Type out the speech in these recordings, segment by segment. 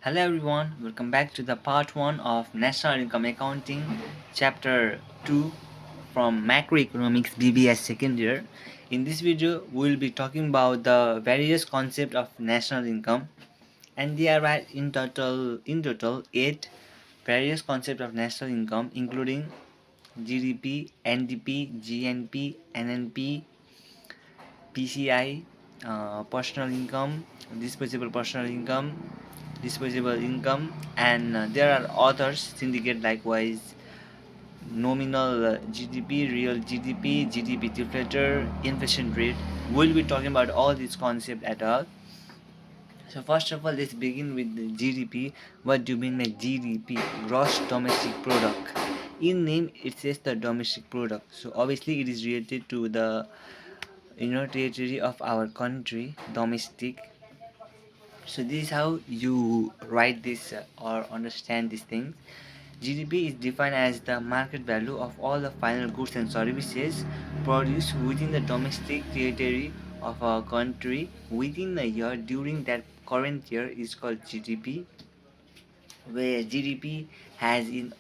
Hello everyone, welcome back to the part 1 of National Income Accounting, chapter 2 from Macroeconomics BBA second year. In this video, we will be talking about the various concepts of national income, and there are in total 8 various concepts of national income, including GDP, NDP, GNP, NNP, PCI, personal income, disposable income, and there are others syndicate likewise nominal GDP, real GDP, GDP deflator, inflation rate. We'll be talking about all these concepts at all. So first of all, let's begin with the GDP. What do you mean by GDP? Gross domestic product. In name it says the domestic product. So obviously it is related to the territory of our country, domestic. So this is how you write this or understand these things. GDP is defined as the market value of all the final goods and services produced within the domestic territory of a country within a year during that current year is called GDP, where GDP has its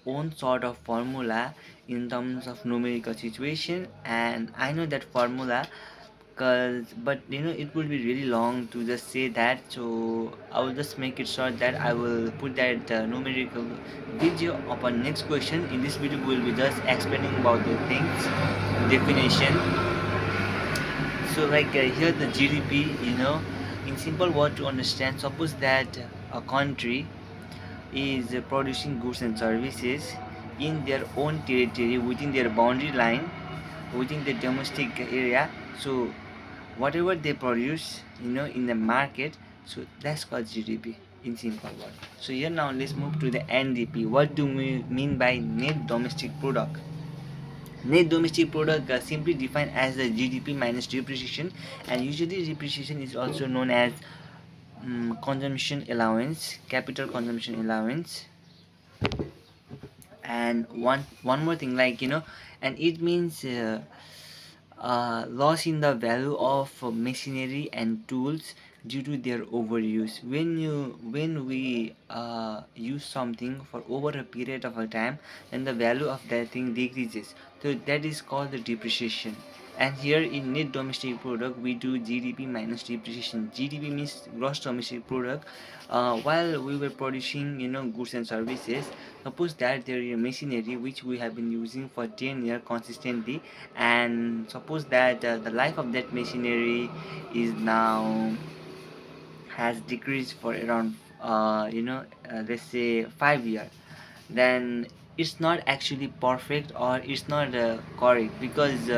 own sort of formula in terms of numerical situation, and I know that formula cause but it will be really long to just say that, so I will just make it short that I will put that numerical video upon next question. In this video we will be just explaining about the things definition. So here the GDP, in simple word to understand, suppose that a country is producing goods and services in their own territory within their boundary line within the domestic area. So whatever they produce in the market, so that's called GDP in simple word. So here now let's move to the NDP. What do we mean by net domestic product? Net domestic product simply defined as the GDP minus depreciation, and usually depreciation is also known as consumption allowance, capital consumption allowance. And one more thing, and it means loss in the value of machinery and tools due to their overuse. When we use something for over a period of a time, then the value of that thing decreases, so that is called the depreciation. And here in net domestic product we do GDP minus depreciation. GDP means gross domestic product. While we were producing goods and services, suppose that there is a machinery which we have been using for 10 years consistently, and suppose that the life of that machinery is now has decreased for around let's say 5 years, then it's not actually perfect or it's not correct, because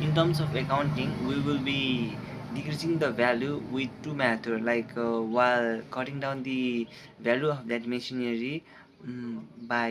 in terms of accounting we will be decreasing the value with two methods, while cutting down the value of that machinery by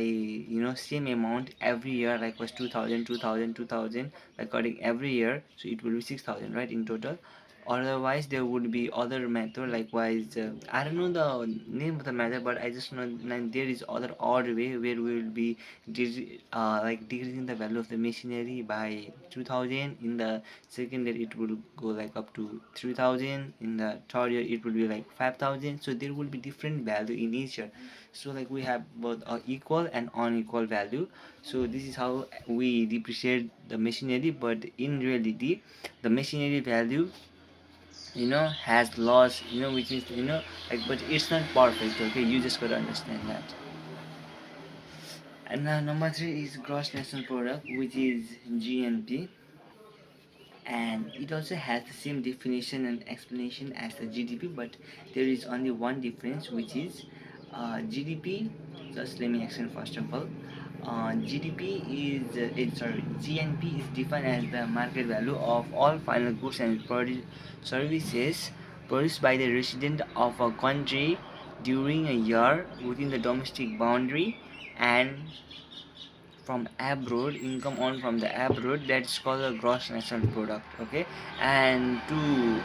same amount every year, like was 2000, 2000, 2000, by cutting every year, so it will be 6000, right, in total. Otherwise there would be other method, likewise I don't know the name of the method, but I just know that there is other odd way where we will be decreasing the value of the machinery by 2000. In the second year it will go like up to 3000. In the third year it will be like 5000. So there will be different value in each year. So like we have both equal and unequal value. So this is how we depreciate the machinery, but in reality the machinery value has lost, which is but it's not perfect. Okay, you just gotta understand that. And now number 3 is gross national product, which is GNP, and it also has the same definition and explanation as the GDP, but there is only one difference, which is GDP. Just let me explain first of all. GDP is sorry, GNP is defined as the market value of all final goods and services produced by the resident of a country during a year within the domestic boundary, and from abroad, income on from the abroad, that's called a gross national product. Okay, and to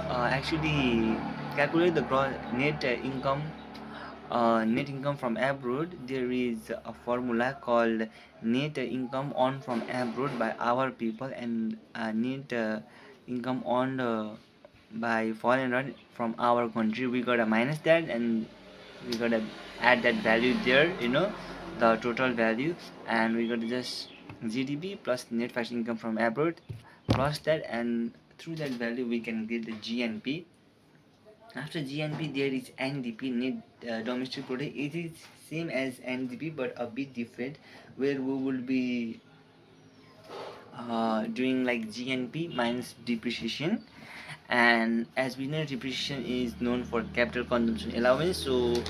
actually calculate the gross net income from abroad, there is a formula called net income on from abroad by our people, and net income on by foreigner from our country. We gotta minus that, and we gotta add that value there, the total value, and we gotta just GDP plus net factoring income from abroad plus that, and through that value we can get the GNP. After GNP there is NDP, net domestic product. It is same as NDP but a bit different, where we will be doing like GNP minus depreciation. And as we know, depreciation is known for capital consumption allowance, so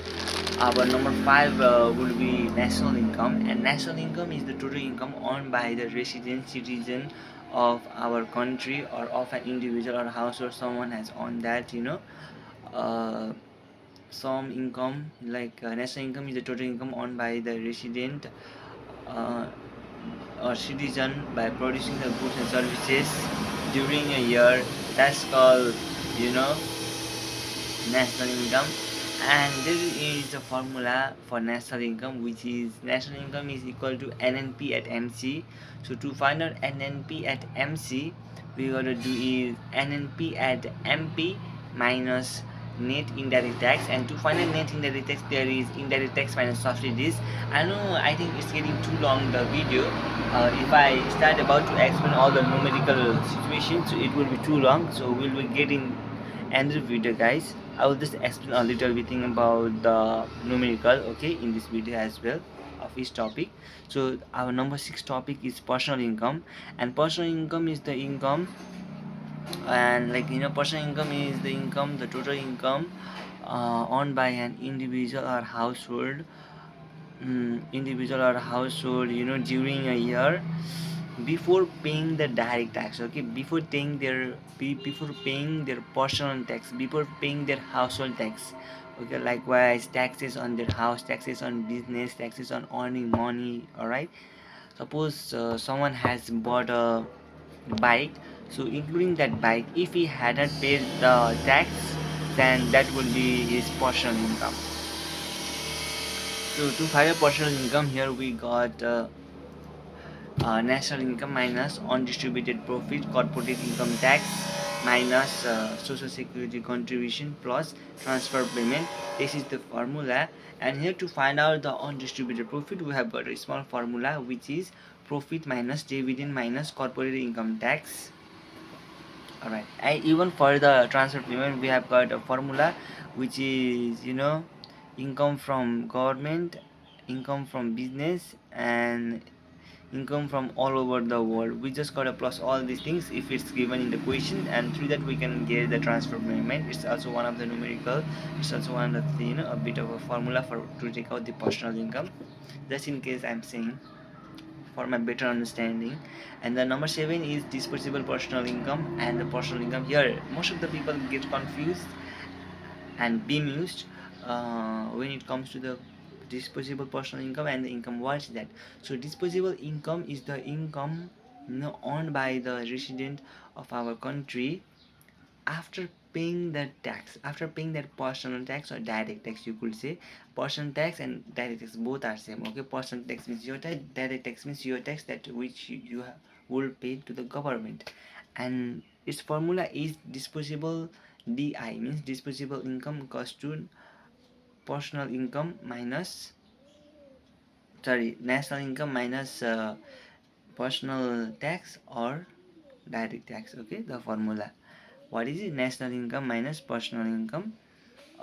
our number 5 will be national income. And national income is the total income earned by the resident citizen of our country, or of an individual or household. Someone has earned that, uh, some income, like national income is the total income earned by the resident uh, or citizen by producing the goods and services during a year. That's called, you know national income. And there is a formula for national income, which is national income is equal to NNP at MC. So to find out NNP at MC, we gotta do is NNP at MP minus net indirect tax. And to find out net indirect tax, there is indirect tax minus subsidies. I know, I think it's getting too long, the video. If I start about to explain all the numerical situations, so it will be too long, so we'll be getting end the video, guys. I will just explain a little bit thing about the numerical, okay, in this video as well, of each topic. So our number 6 topic is personal income. And personal income is the income, and like, personal income is the income, the total income earned by an individual or household, during a year, before paying the direct tax, okay, before paying their personal tax, before paying their household tax, okay. Likewise, taxes on their house, taxes on business, taxes on earning money. All right, suppose someone has bought a bike, so including that bike, if he hadn't paid the tax, then that would be his personal income. So to find a personal income, here we got national income minus undistributed profit, corporate income tax minus social security contribution plus transfer payment. This is the formula. And here, to find out the undistributed profit, we have got a small formula, which is profit minus dividend minus corporate income tax. Alright, and even for the transfer payment, we have got a formula, which is, income from government, income from business, and income from all over the world. We just gotta plus all these things if it's given in the question, and through that we can get the transfer payment. It's also one of the numerical. It's also one of the, a bit of a formula for to take out the personal income. Just in case I'm saying, for my better understanding. And the number 7 is disposable personal income. And the personal income here, most of the people get confused and bemused when it comes to the disposable personal income and the income. What's that? So disposable income is the income, earned by the resident of our country after paying the tax, after paying that personal tax or direct tax, you could say. Personal tax and direct tax both are same, okay. Personal tax means your tax, direct tax means your tax that which you will pay to the government. And its formula is disposable, DI means disposable income equals to personal income minus, sorry, national income minus personal tax or direct tax, okay. The formula, what is it? National income minus personal income,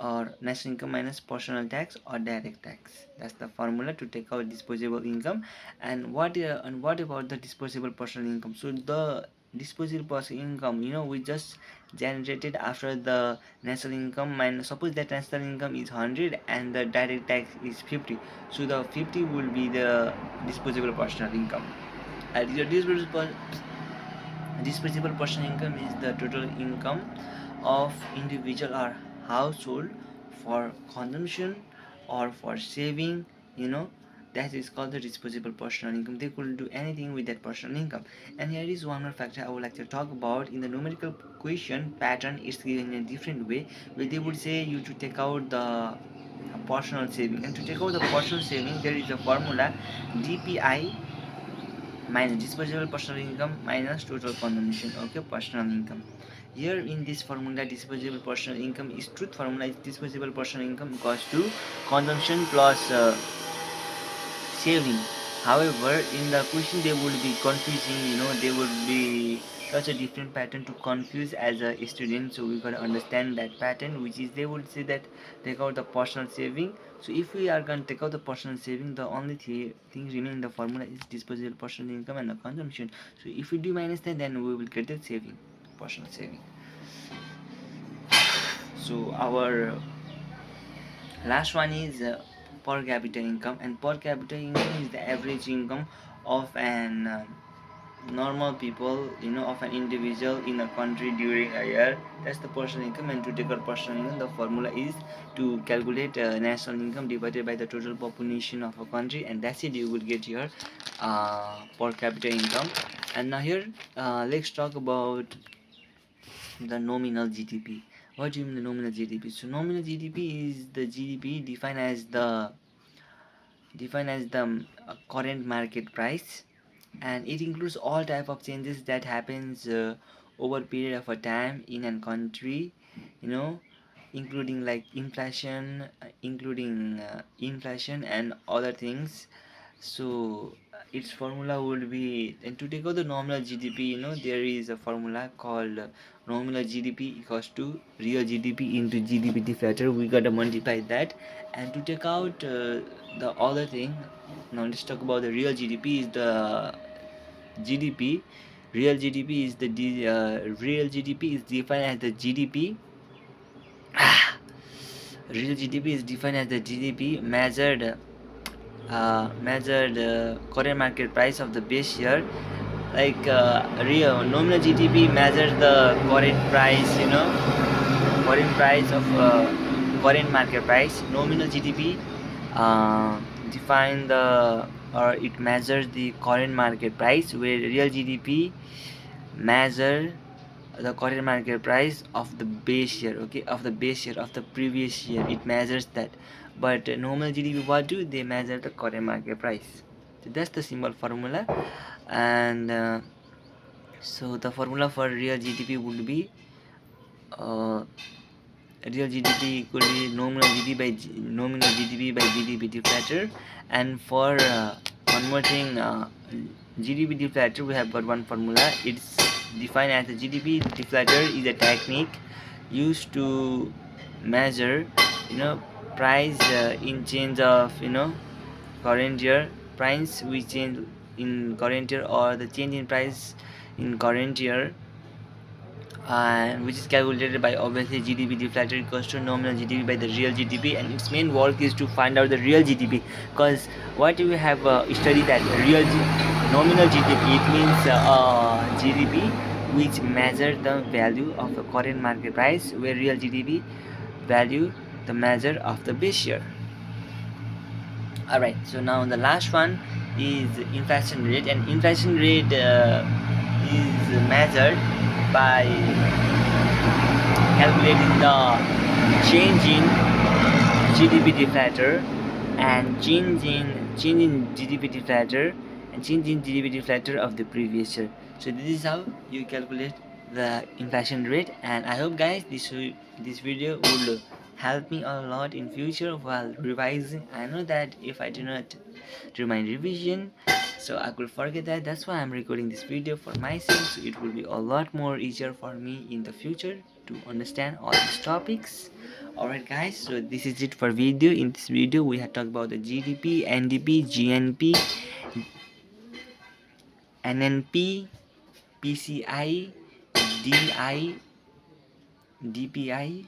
or national income minus personal tax or direct tax. That's the formula to take out disposable income. And what about the disposable personal income? So the disposable personal income, we just generated after the national income minus, suppose that national income is 100 and the direct tax is 50, so the 50 will be the disposable personal income. And your disposable personal income is the total income of individual or household for consumption or for saving, that is called the disposable personal income. They could do anything with that personal income. And here is one more factor I would like to talk about. In the numerical question pattern, it's given in a different way, where they would say you to take out the personal saving. And to take out the personal saving, there is a formula, DPI minus disposable personal income minus total consumption, okay, personal income. Here in this formula, disposable personal income is truth formula is disposable personal income equals to consumption plus saving. However, in the question they would be confusing, they would be such a different pattern to confuse as a student. So we gotta understand that pattern, which is they would say that take out the personal saving. So if we are gonna take out the personal saving, the only thing remaining in the formula is disposable personal income and the consumption. So if we do minus that, then we will get the saving, personal saving. So our last one is per capita income, and per capita income is the average income of an normal people, of an individual in a country during a year. That's the personal income. And to take out personal income, the formula is to calculate national income divided by the total population of a country, and that's it. You will get your per capita income. And now here, let's talk about the nominal GDP. What do you mean the nominal GDP? So nominal GDP is the GDP defined as the current market price, and it includes all type of changes that happens over period of a time in a country, you know including like inflation and other things. So its formula would be, and to take out the nominal GDP, there is a formula called nominal GDP equals to real GDP into GDP deflator. We gotta multiply that. And to take out the other thing, now let's talk about the real GDP. Is the GDP real GDP is real GDP is defined as the GDP. Real GDP is defined as the GDP measured current market price of the base year. Like real nominal GDP measures the current price of current market price. Nominal GDP define the or it measures the current market price, where real GDP measure the current market price of the base year, okay, of the base year of the previous year. It measures that. But normal GDP, what do they measure? The current market price. So that's the simple formula. And so the formula for real GDP would be uh, real GDP could be nominal GDP by GDP deflator. And for one more thing, GDP deflator, we have got one formula. It's defined as the GDP deflator is a technique used to measure, price in change of current year. Price we change in current year, or the change in price in current year, and which is calculated by obviously GDP deflator equals to nominal GDP by the real GDP. And its main work is to find out the real GDP, because what we have studied that nominal GDP, it means GDP which measure the value of the current market price, where real GDP value the measure of the base year. Alright, so now the last one is inflation rate, and inflation rate is measured by calculating the change in GDP deflator and change in GDP deflator and change in GDP deflator of the previous year. So this is how you calculate the inflation rate. And I hope guys this video will help me a lot in future while revising. I know that if I do not do my revision, so I could forget that. That's why I'm recording this video for myself, so it will be a lot more easier for me in the future to understand all these topics. Alright guys, so this is it for video. In this video we have talked about the GDP, NDP, GNP, NNP, PCI, DI, DPI,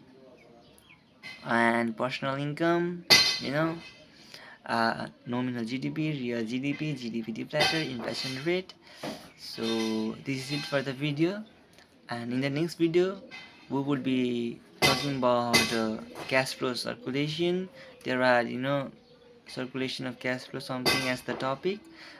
and personal income, nominal GDP, real GDP, GDP deflator, inflation rate. So this is it for the video, and in the next video we will be talking about cash flow circulation. There are circulation of cash flow something as the topic,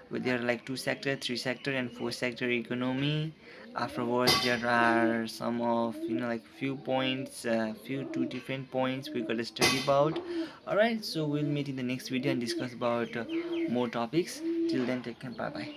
but there are like 2 sector, 3 sector, and 4 sector economy. Afterwards there are some of like few points, few two different points we got to study about. Alright, so we'll meet in the next video and discuss about more topics. Till then, take care, bye bye.